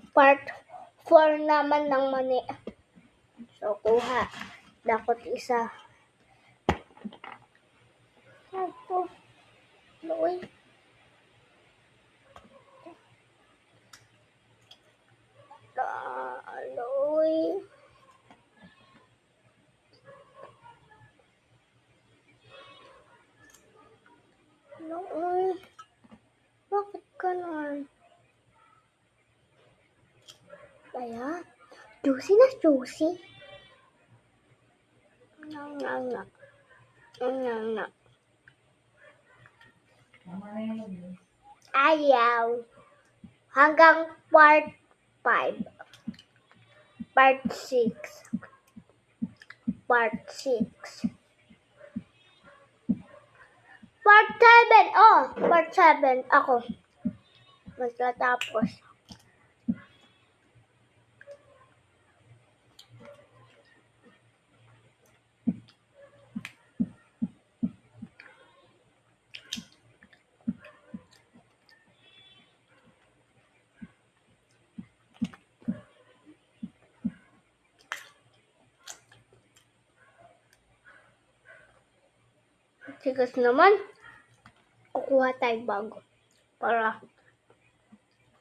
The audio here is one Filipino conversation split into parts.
Part 4 naman ng mani. So, kuha. Dakot isa. Ito. Loy. Loy. Loy. Bakit ganun? Kaya, juicy na juicy. Ayaw. Hanggang part 5. Part 6. Part 6. Part 7. Oh, part 7. Ako. Magtatapos. Sigas naman. Kukuha tayo bago. Para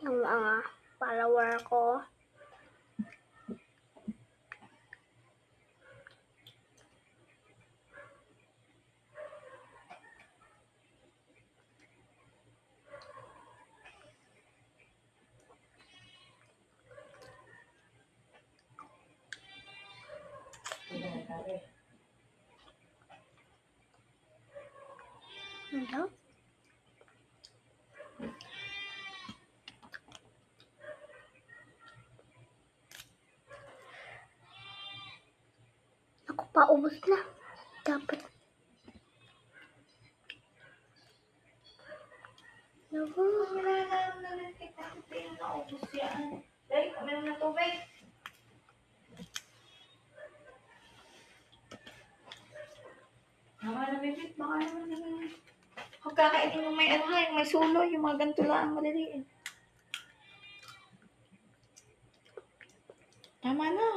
yung mga follower ko. Ano? Ako pa, ubos na. Dapat. Naku. Naubos yan. Dahil kami na tubig. Baka naman, baka naman. Huwag kakainin mo may ano ha, yung may sulo, yung mga ganito lang maliliit. Tama na.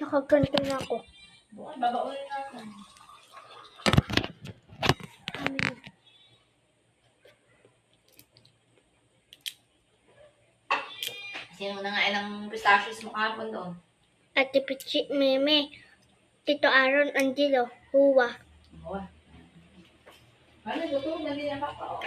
Nakaganto na ako. Babaunin na ako. Sino na nga ilang pistachios mo kahapon doon? Ate Pichi, Meme, Tito Aaron, Angelo, Huwa. Ano, gusto mo, hindi na papa.